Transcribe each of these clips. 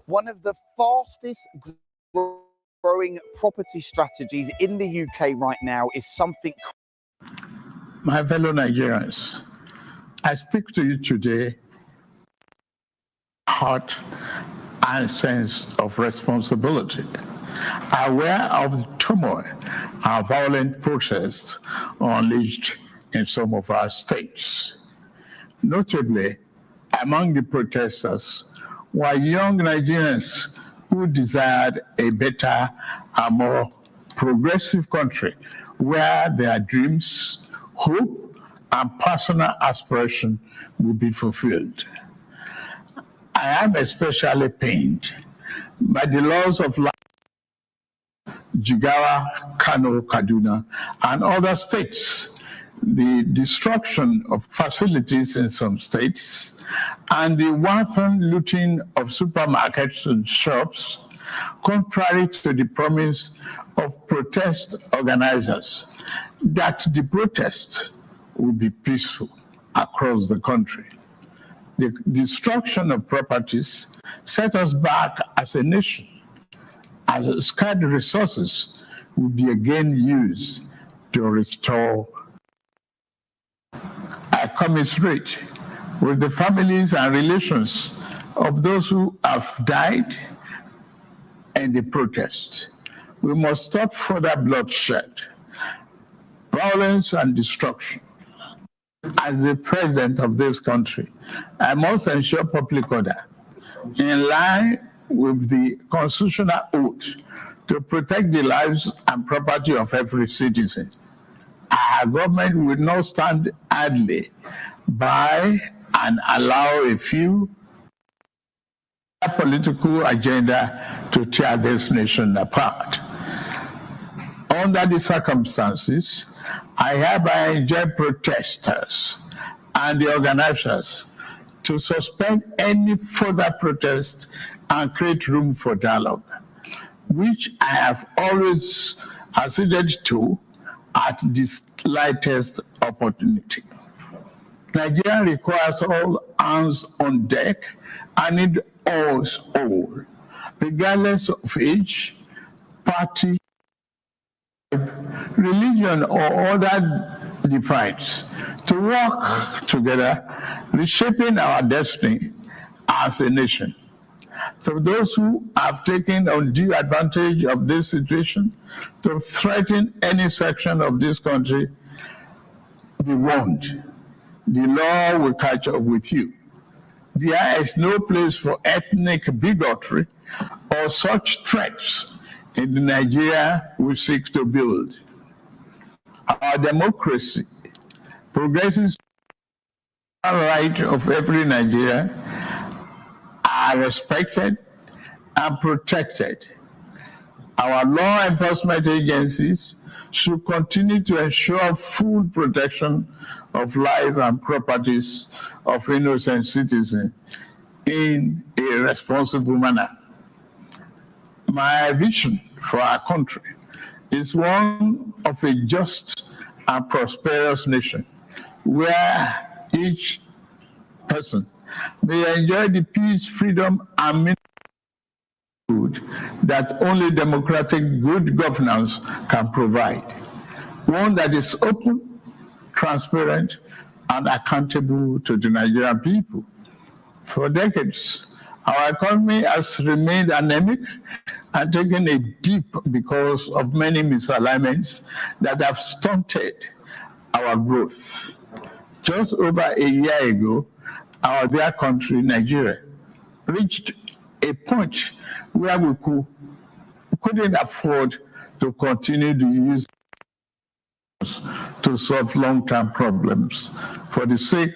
One of the fastest growing property strategies in the UK right now is something. My fellow Nigerians, I speak to you today, heart and sense of responsibility, aware of the turmoil and violent protests unleashed in some of our states. Notably, among the protesters were young Nigerians who desired a better and more progressive country where their dreams, hope, and personal aspiration will be fulfilled. I am especially pained by the loss of life in Jigawa, Kano, Kaduna, and other states, the destruction of facilities in some states, and the wanton looting of supermarkets and shops, contrary to the promise of protest organizers that the protest will be peaceful across the country. The destruction of properties set us back as a nation, as scarce resources will be again used to restore. I commiserate with the families and relations of those who have died in the protest. We must stop further bloodshed, violence, and destruction. As the president of this country, I must ensure public order in line with the constitutional oath to protect the lives and property of every citizen. Our government will not stand idly by and allow a few political agenda to tear this nation apart. Under the circumstances, I hereby enjoin protesters and the organizers to suspend any further protest and create room for dialogue, which I have always acceded to at the slightest opportunity. Nigeria requires all hands on deck and need us all, regardless of age, party, religion, or other divides, to work together, reshaping our destiny as a nation. To those who have taken undue advantage of this situation to threaten any section of this country, be warned. The law will catch up with you. There is no place for ethnic bigotry or such threats in the Nigeria we seek to build. Our democracy progresses the right of every Nigerian are respected and protected. Our law enforcement agencies should continue to ensure full protection of life and properties of innocent citizens in a responsible manner. My vision for our country is one of a just and prosperous nation where each person may enjoy the peace, freedom, and good that only democratic good governance can provide. One that is open, transparent, and accountable to the Nigerian people. For decades, our economy has remained anemic and taken a dip because of many misalignments that have stunted our growth. Just over a year ago, our dear country, Nigeria, reached a point where we couldn't afford to continue to use to solve long-term problems for the sake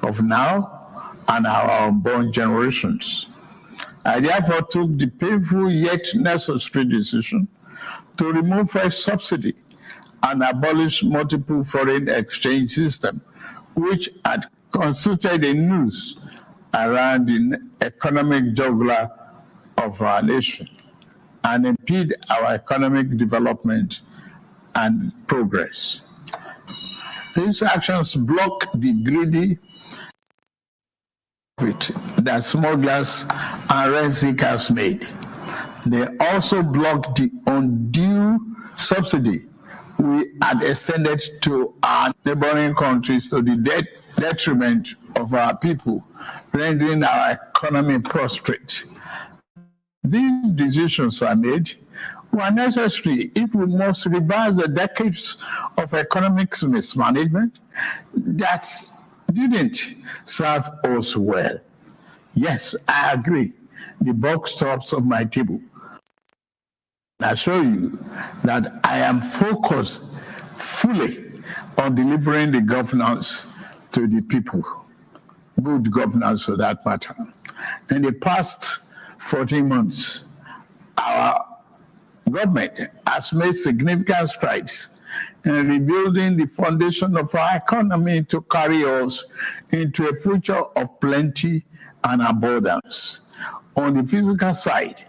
of now and our unborn generations. I therefore took the painful yet necessary decision to remove fresh subsidy and abolish multiple foreign exchange system, which had constituted a noose around the economic jugular of our nation and impede our economic development and progress. These actions block the greedy profit that smugglers and rent seekers made. They also block the undue subsidy we had extended to our neighboring countries to the detriment of our people, rendering our economy prostrate. These decisions are made were necessary if we must reverse the decades of economic mismanagement that didn't serve us well. Yes, I agree. The buck stops on my table. I assure you that I am focused fully on delivering the governance to the people, good governance for that matter. In the past 14 months, our government has made significant strides in rebuilding the foundation of our economy to carry us into a future of plenty and abundance. On the physical side,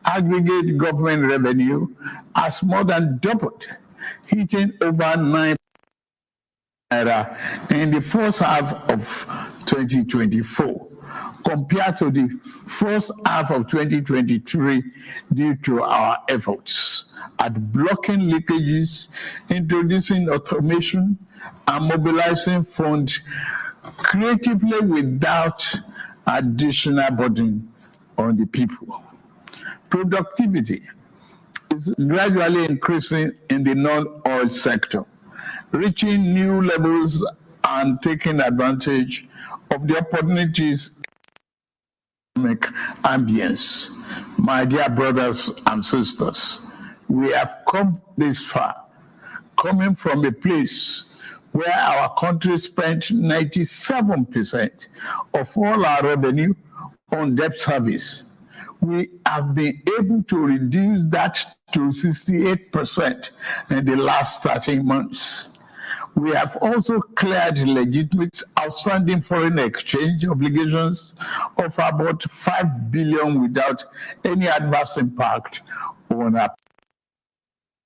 aggregate government revenue has more than doubled, hitting over 9 in the first half of 2024 compared to the first half of 2023 due to our efforts at blocking leakages, introducing automation, and mobilizing funds creatively without additional burden on the people. Productivity is gradually increasing in the non-oil sector, reaching new levels and taking advantage of the opportunities in the economic ambience. My dear brothers and sisters, we have come this far, coming from a place where our country spent 97% of all our revenue on debt service. We have been able to reduce that to 68% in the last 13 months. We have also cleared legitimate outstanding foreign exchange obligations of about 5 billion without any adverse impact on our.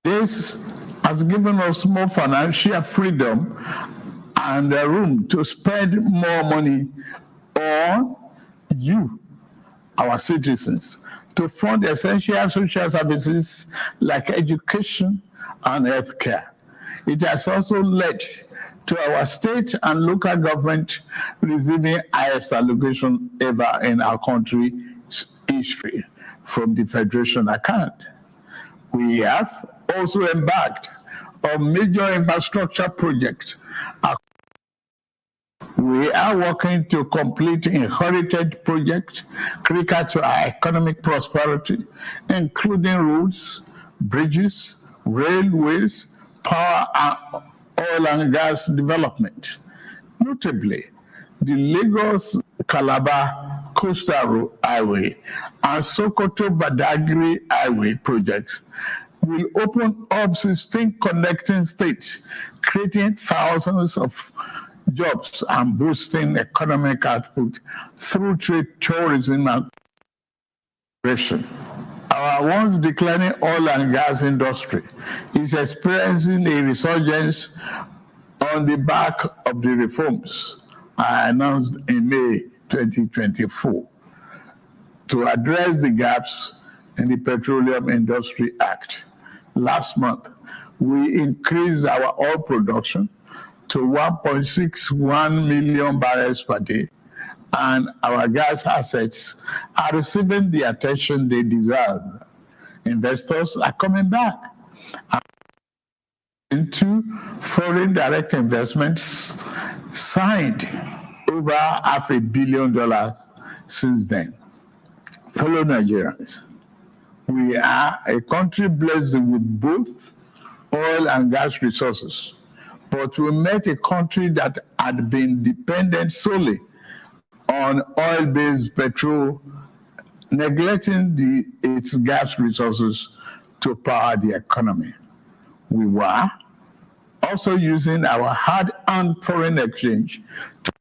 This has given us more financial freedom and room to spend more money on you, our citizens, to fund essential social services like education and healthcare. It has also led to our state and local government receiving highest allocation ever in our country's history from the federation account. We have also embarked on major infrastructure projects. We are working to complete inherited projects critical to our economic prosperity, including roads, bridges, railways, power, and oil and gas development. Notably, the Lagos-Calabar Coastal Highway and Sokoto-Badagry Highway projects will open up 16 connecting states, creating thousands of jobs and boosting economic output through trade, tourism, and migration. Our once declining oil and gas industry is experiencing a resurgence on the back of the reforms I announced in May 2024 to address the gaps in the Petroleum Industry Act. Last month, we increased our oil production to 1.61 million barrels per day, and our gas assets are receiving the attention they deserve. Investors are coming back into foreign direct investments, signed over $500 million since then. Fellow Nigerians, we are a country blessed with both oil and gas resources, but we met a country that had been dependent solely on oil-based petrol, neglecting its gas resources to power the economy. We were also using our hard-earned foreign exchange to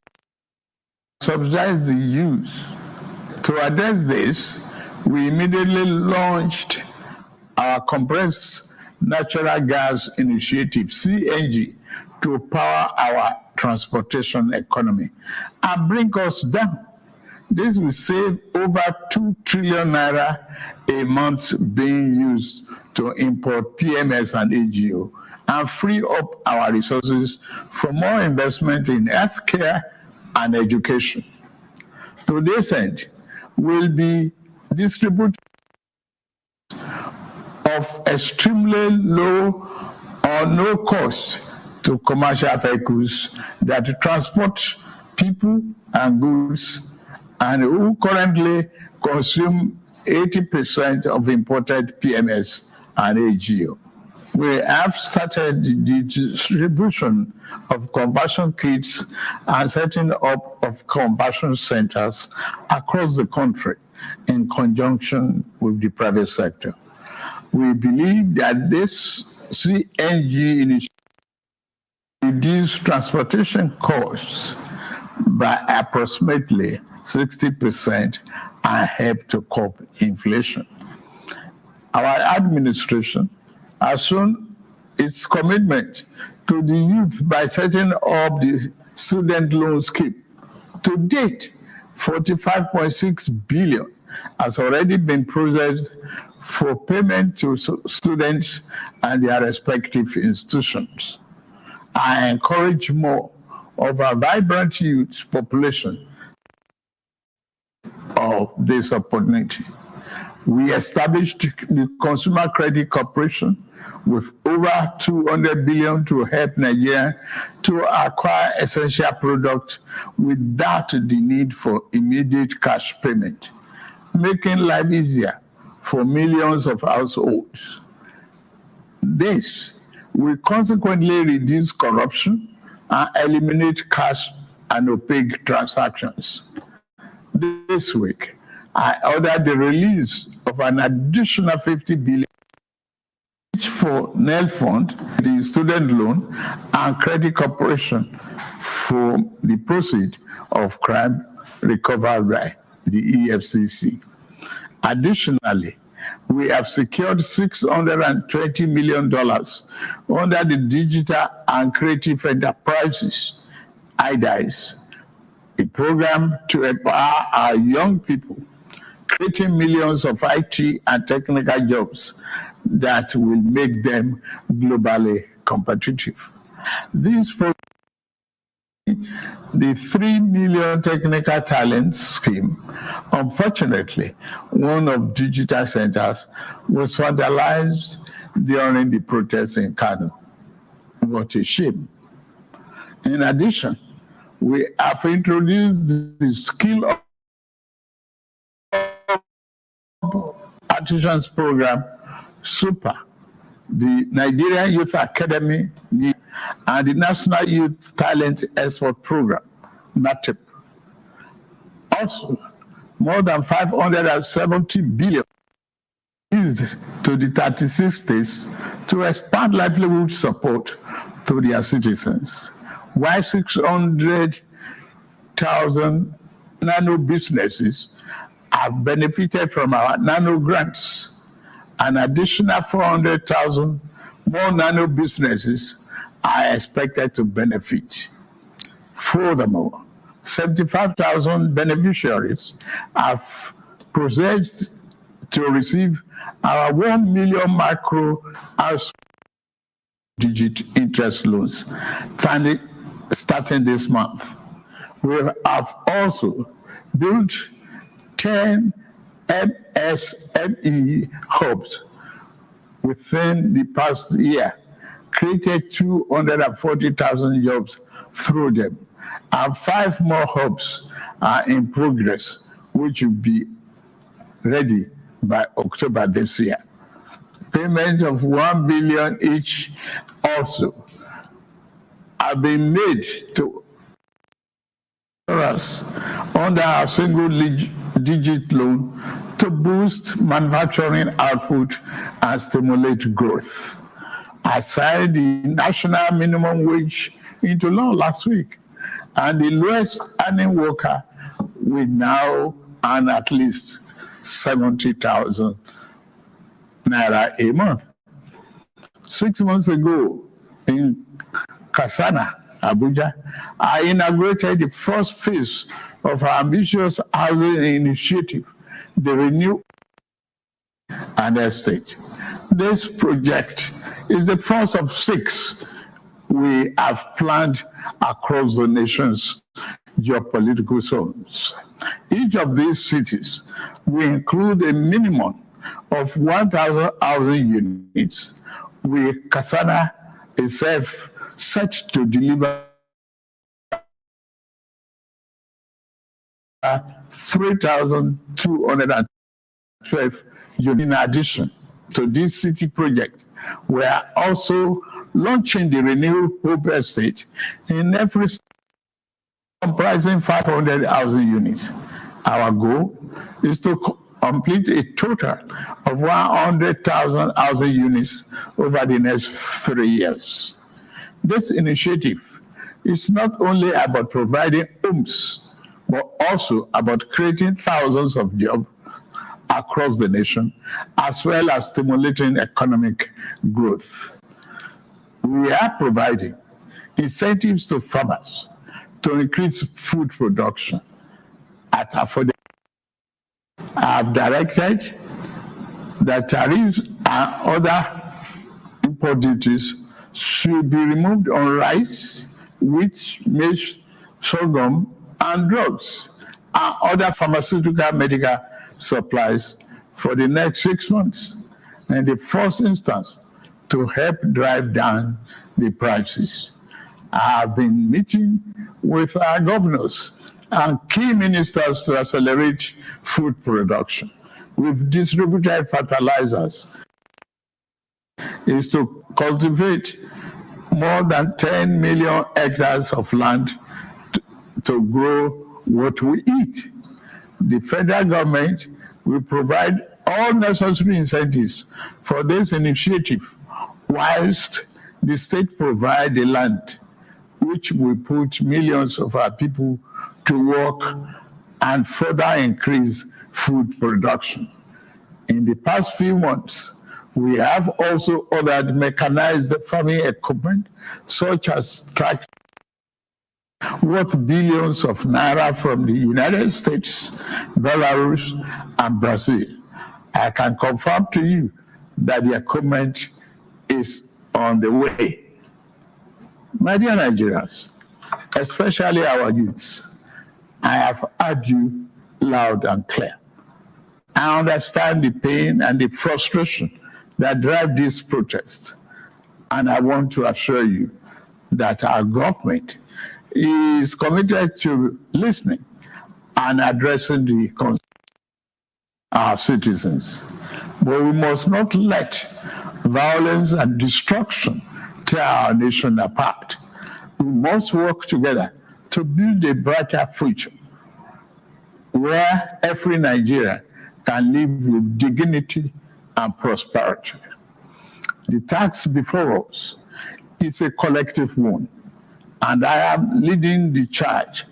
subsidize the use. To address this, we immediately launched our compressed natural gas initiative, CNG, to power our transportation economy and bring us down. This will save over 2 trillion naira a month being used to import PMS and AGO and free up our resources for more investment in healthcare and education. To this end, we'll be distributing of extremely low or no cost to commercial vehicles that transport people and goods and who currently consume 80% of imported PMS and AGO. We have started the distribution of conversion kits and setting up of conversion centers across the country in conjunction with the private sector. We believe that this CNG initiative reduce transportation costs by approximately 60% and help to curb inflation. Our administration has shown its commitment to the youth by setting up the student loan scheme. To date, 45.6 billion has already been processed for payment to students and their respective institutions. I encourage more of our vibrant youth population of this opportunity. We established the Consumer Credit Corporation with over 200 billion to help Nigeria to acquire essential products without the need for immediate cash payment, making life easier for millions of households. This will consequently reduce corruption and eliminate cash and opaque transactions. This week, I ordered the release of an additional 50 billion for NEL Fund, the student loan, and credit corporation for the proceeds of crime recovered by the EFCC. Additionally, we have secured $620 million under the Digital and Creative Enterprises, IDICE, a program to empower our young people, creating millions of IT and technical jobs that will make them globally competitive. This program, the 3 million technical talent scheme, unfortunately, one of digital centers was vandalized during the protests in Kano. What a shame. In addition, we have introduced the skill of artisans program, SUPER, the Nigerian Youth Academy, and the National Youth Talent Export Program, NATEP. Also, more than 570 billion used to the 36 states to expand livelihood support to their citizens, while 600,000 nano businesses have benefited from our nano grants. An additional 400,000 more nano businesses are expected to benefit. Furthermore, 75,000 beneficiaries have processed to receive our 1 million micro and digit interest loans starting this month. We have also built 10 MSME hubs within the past year, created 240,000 jobs through them, and 5 more hubs are in progress, which will be ready by October this year. Payment of 1 billion each also have been made to us under our single-digit loan to boost manufacturing output and stimulate growth. I signed the national minimum wage into law last week, and the lowest earning worker will now earn at least 70,000 naira a month. 6 months ago in Kasana, Abuja, I inaugurated the first phase of our ambitious housing initiative, the Renew and Estate. This project is the first of 6 we have planned across the nation's geopolitical zones. Each of these cities will include a minimum of 1,000 housing units, with Kasana itself set to deliver 3,212 units. In addition to this city project, we are also launching the Renew Hope Estate in every state, comprising 500 housing units. Our goal is to complete a total of 100,000 housing units over the next 3 years. This initiative is not only about providing homes, but also about creating thousands of jobs across the nation, as well as stimulating economic growth. We are providing incentives to farmers to increase food production at affordable. I have directed that tariffs and other import duties should be removed on rice, wheat, maize, sorghum, and drugs, and other pharmaceutical medical supplies for the next 6 months, in the first instance, to help drive down the prices. I have been meeting with our governors and key ministers to accelerate food production. We've distributed fertilizers. Is to cultivate more than 10 million hectares of land to grow what we eat. The federal government will provide all necessary incentives for this initiative, whilst the state provide the land, which will put millions of our people to work and further increase food production. In the past few months, we have also ordered mechanized farming equipment, such as tractors, worth billions of naira from the United States, Belarus, and Brazil. I can confirm to you that the equipment is on the way. My dear Nigerians, especially our youths, I have heard you loud and clear. I understand the pain and the frustration that drive these protests, and I want to assure you that our government is committed to listening and addressing the concerns of our citizens. But we must not let violence and destruction tear our nation apart. We must work together to build a brighter future where every Nigerian can live with dignity and prosperity. The task before us is a collective one, and I am leading the charge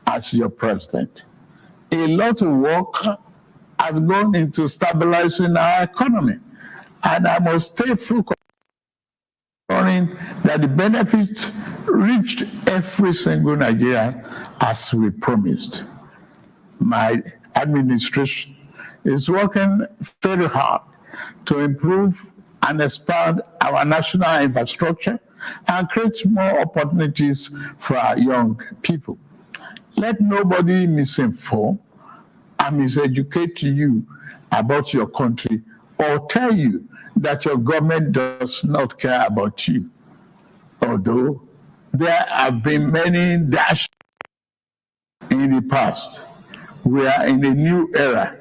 as your president. A lot of work has gone into stabilizing our economy, and I must stay focused on ensuring that the benefits reached every single Nigerian as we promised. My administration is working very hard to improve and expand our national infrastructure and create more opportunities for our young people. Let nobody misinform and miseducate you about your country or tell you that your government does not care about you. Although there have been many dashes in the past, we are in a new era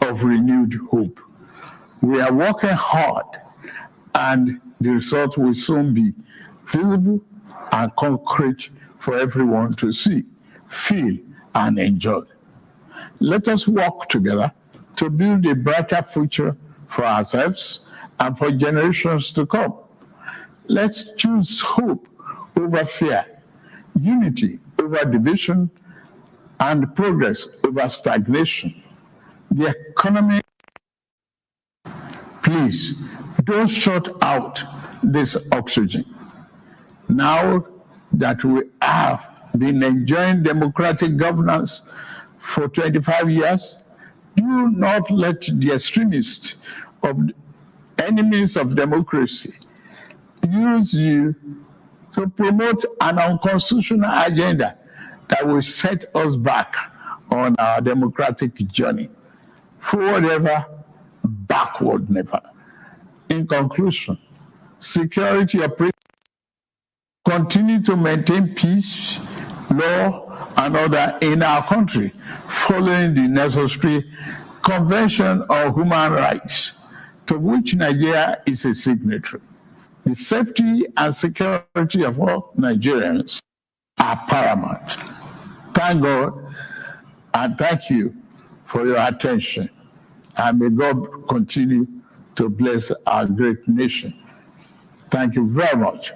of renewed hope. We are working hard, and the result will soon be visible and concrete for everyone to see, feel, and enjoy. Let us work together to build a brighter future for ourselves and for generations to come. Let's choose hope over fear, unity over division, and progress over stagnation. The economy, please don't shut out this oxygen. Now that we have been enjoying democratic governance for 25 years, do not let the extremists of enemies of democracy use you to promote an unconstitutional agenda that will set us back on our democratic journey. Forward ever, backward never. In conclusion, security operations continue to maintain peace, law, and order in our country, following the necessary Convention on Human Rights, to which Nigeria is a signatory. The safety and security of all Nigerians are paramount. Thank God and thank you for your attention. And may God continue to bless our great nation. Thank you very much.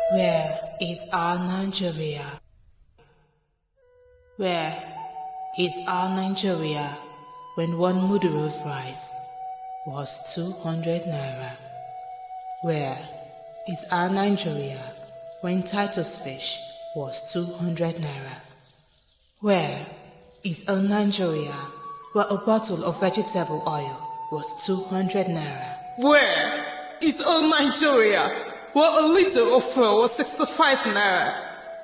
Where is our Nigeria? Where is our Nigeria when one mudu of rice was 200 naira? Where is our Nigeria when Titus fish was 200 naira? Where is our Nigeria where a bottle of vegetable oil was 200 naira? Where is our Nigeria where a liter of fuel was 65 naira?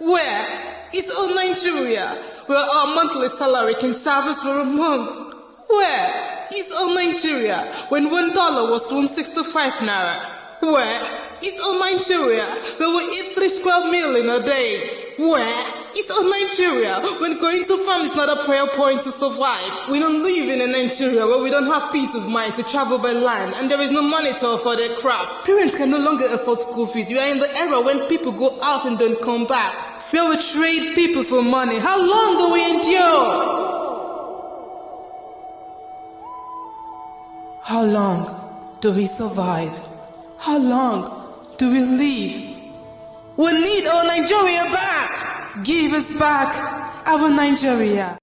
Where is our Nigeria where our monthly salary can serve us for a month? Where is our Nigeria when $1 was 165 naira? Where is our Nigeria when we eat 3 square meals in a day? Where is our Nigeria when going to farm is not a prayer point to survive? We don't live in a Nigeria where we don't have peace of mind to travel by land and there is no money to afford a craft. Parents can no longer afford school fees. We are in the era when people go out and don't come back. Where we trade people for money. How long do we endure? How long do we survive? How long do we live? We need our Nigeria back. Give us back our Nigeria.